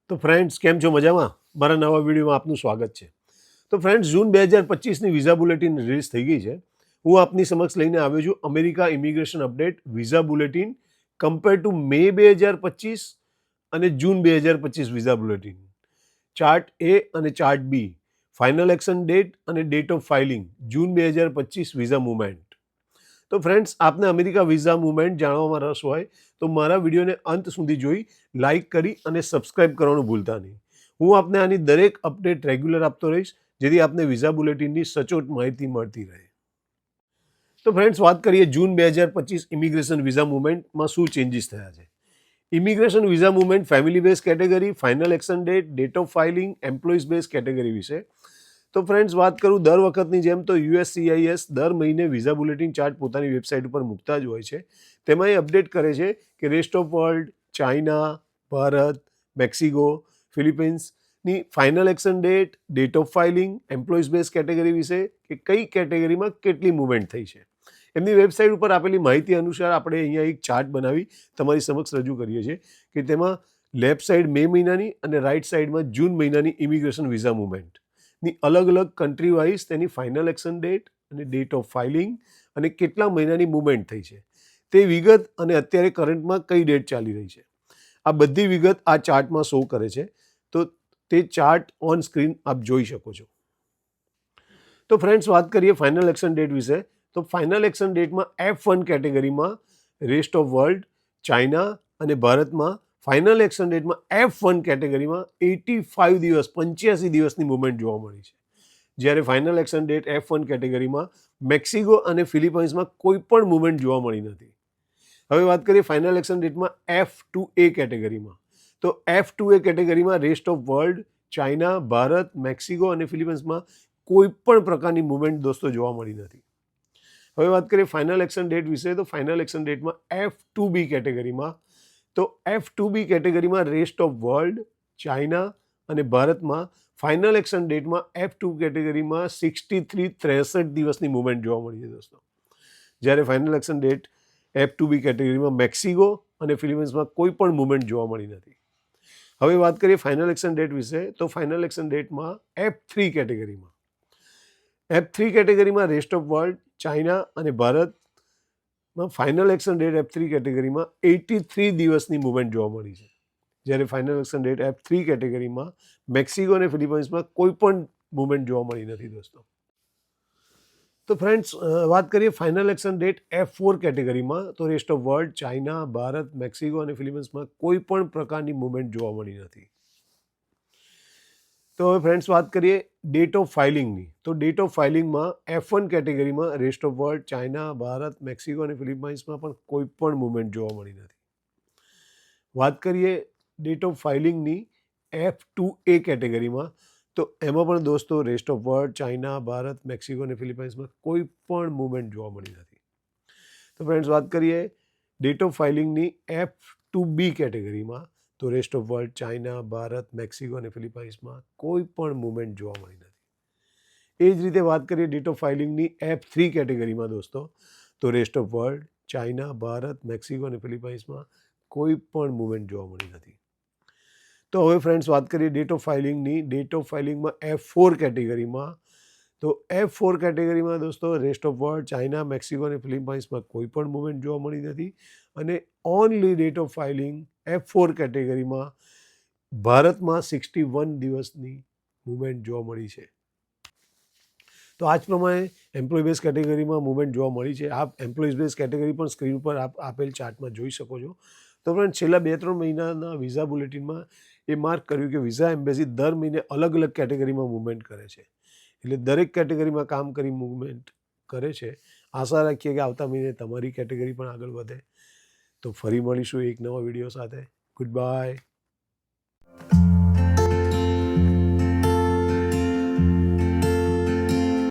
તો ફ્રેન્ડ્સ કેમ છો મજામાં? મારા નવા વિડીયોમાં આપનું સ્વાગત છે. તો ફ્રેન્ડ્સ જૂન 2025ની વિઝા બુલેટિન રિલીઝ થઈ ગઈ છે. હું આપની સમક્ષ લઈને આવ્યો છું America immigration update visa bulletin compare to May 2025 અને June 2025 visa bulletin. Chart A અને chart B, final action date અને date of filing June 2025 visa movement. તો ફ્રેન્ડ્સ આપને અમેરિકા વિઝા મુવમેન્ટ જાણવામાં રસ હોય તો મારા વિડીયોને અંત સુધી જોઈ લાઇક કરી અને સબસ્ક્રાઇબ કરવાનું ભૂલતા નહીં. હું આપને આની દરેક અપડેટ રેગ્યુલર આપતો રહીશ જેથી આપને વિઝા બુલેટિનની સચોટ માહિતી મળતી રહે. તો ફ્રેન્ડ્સ વાત કરીએ જૂન 2025 ઇમિગ્રેશન વિઝા મુવમેન્ટમાં શું ચેન્જીસ થયા છે. Immigration visa movement family base category, final action date, date of filing, employees based category વિશે. તો ફ્રેન્ડ્સ વાત કરું દર વખતની જેમ તો USCIS દર મહિને વિઝા બુલેટિન ચાર્ટ પોતાની વેબસાઇટ ઉપર મૂકતા જ હોય છે. તેમાં એ અપડેટ કરે છે કે rest of world, China, Bharat, Mexico, ફિલિપિન્સની final action date, date of filing, employees based category વિશે કે કઈ કેટેગરીમાં કેટલી મૂવમેન્ટ થઈ છે. એમની વેબસાઇટ ઉપર આપેલી માહિતી અનુસાર આપણે અહીંયા એક ચાર્ટ બનાવી તમારી સમક્ષ રજૂ કરીએ છીએ કે તેમાં લેફ્ટ સાઈડ મે મહિનાની અને રાઇટ સાઈડમાં જૂન મહિનાની ઇમિગ્રેશન વિઝા મુવમેન્ટ ની અલગ અલગ કન્ટ્રી વાઇઝ તેની ફાઇનલ એક્શન ડેટ અને ડેટ ઓફ ફાઇલિંગ અને કેટલા મહિનાની મૂવમેન્ટ થઈ છે તે વિગત અને અત્યારે કરંટમાં કઈ ડેટ ચાલી રહી છે આ બધી વિગત આ ચાર્ટમાં શો કરે છે. તો તે ચાર્ટ ઓન સ્ક્રીન આપ જોઈ શકો છો. તો ફ્રેન્ડ્સ વાત કરીએ ફાઇનલ એક્શન ડેટ વિશે. તો ફાઇનલ એક્શન ડેટમાં F1 કેટેગરીમાં રેસ્ટ ઓફ વર્લ્ડ, ચાઇના અને ભારતમાં ફાઇનલ એક્શન ડેટમાં F1 કેટેગરીમાં 85 દિવસ 85 દિવસની મૂવમેન્ટ જોવા મળી છે. જ્યારે ફાઇનલ એક્શન ડેટ F1 કેટેગરીમાં મેક્સિકો અને ફિલિપાઇન્સમાં કોઈ પણ મૂવમેન્ટ જોવા મળી નથી. હવે વાત કરીએ ફાઇનલ એક્શન ડેટમાં F2A કેટેગરીમાં. તો F2A કેટેગરીમાં rest of world, China, Bharat, Mexico અને ફિલિપાઇન્સમાં કોઈ પણ પ્રકારની મૂવમેન્ટ દોસ્તો જોવા મળી નથી. હવે વાત કરીએ ફાઇનલ એક્શન ડેટ વિશે. તો ફાઇનલ એક્શન ડેટમાં F2B કેટેગરીમાં. તો F2B કેટેગરીમાં રેસ્ટ ઓફ વર્લ્ડ, ચાઇના અને ભારતમાં ફાઇનલ એક્શન ડેટમાં F2 કેટેગરીમાં 63 દિવસની મૂવમેન્ટ જોવા મળી છે દોસ્તો. જ્યારે ફાઇનલ એક્શન ડેટ F2B કેટેગરીમાં મેક્સિકો અને ફિલિપાઇન્સમાં કોઈ પણ મૂવમેન્ટ જોવા મળી નથી. હવે વાત કરીએ ફાઇનલ એક્શન ડેટ વિશે. તો ફાઇનલ એક્શન ડેટમાં F3 કેટેગરીમાં. F3 કેટેગરીમાં રેસ્ટ ઓફ વર્લ્ડ, ચાઇના અને ભારતમાં ફાઇનલ એક્શન ડેટ F3 કેટેગરીમાં 83 દિવસની મૂવમેન્ટ જોવા મળી છે. જ્યારે ફાઇનલ એક્શન ડેટ F3 કેટેગરીમાં મેક્સિકો અને ફિલિપાઇન્સમાં કોઈ પણ મૂવમેન્ટ જોવા મળી નથી દોસ્તો. તો ફ્રેન્ડ્સ વાત કરીએ ફાઇનલ એક્શન ડેટ F4 કેટેગરીમાં. તો rest of world, China, Bharat, Mexico અને ફિલિપાઇન્સમાં કોઈ પણ પ્રકારની મૂવમેન્ટ જોવા મળી નથી. તો હવે ફ્રેન્ડ્સ વાત કરીએ ડેટ ઓફ ફાઇલિંગની. તો ડેટ ઓફ ફાઇલિંગમાં F1 કેટેગરીમાં rest of world, China, Bharat, Mexico અને ફિલિપાઇન્સમાં પણ કોઈ પણ મૂવમેન્ટ જોવા મળી નથી. વાત કરીએ ડેટ ઓફ ફાઇલિંગની F2A કેટેગરીમાં. તો એમાં પણ દોસ્તો rest of world, China, Bharat, Mexico અને ફિલિપાઇન્સમાં કોઈ પણ મૂવમેન્ટ જોવા મળી નથી. તો ફ્રેન્ડ્સ વાત કરીએ ડેટ ઓફ ફાઇલિંગની F2B કેટેગરીમાં. તો rest of world, China, Bharat, Mexico અને ફિલિપાઇન્સમાં કોઈ પણ મૂવમેન્ટ જોવા મળી નથી. એ જ રીતે વાત કરીએ ડેટ ઓફ ફાઇલિંગની F3 કેટેગરીમાં દોસ્તો. તો rest of world, China, Bharat, Mexico અને ફિલિપાઇન્સમાં કોઈ પણ મૂવમેન્ટ જોવા મળી નથી. તો હવે ફ્રેન્ડ્સ વાત કરીએ ડેટ ઓફ ફાઇલિંગની. ડેટ ઓફ ફાઇલિંગમાં F4 કેટેગરીમાં. તો F4 કેટેગરીમાં દોસ્તો rest of world, China, Mexico અને ફિલિપાઇન્સમાં કોઈ પણ મૂવમેન્ટ જોવા મળી નથી. અને only date of filing F4 કેટેગરીમાં ભારતમાં 61 દિવસની મૂવમેન્ટ જોવા મળી છે. તો આ જ પ્રમાણે એમ્પ્લોય બેઝ કેટેગરીમાં મૂવમેન્ટ જોવા મળી છે. આપ એમ્પ્લોઈઝ બેઝ કેટેગરી પણ સ્ક્રીન ઉપર આપ આપેલ ચાર્ટમાં જોઈ શકો છો. તો ફ્રેન્ડ છેલ્લા 2-3 મહિનાના વિઝા બુલેટિનમાં એ માર્ક કર્યું કે વિઝા એમ્બેસી દર મહિને અલગ અલગ કેટેગરીમાં મૂવમેન્ટ કરે છે. એટલે દરેક કેટેગરીમાં કામ કરી મૂવમેન્ટ કરે છે. આશા રાખીએ કે આવતા મહિને તમારી કેટેગરી પણ આગળ વધે. તો ફરી મળીશું એક નવા વિડીયો સાથે. Good bye.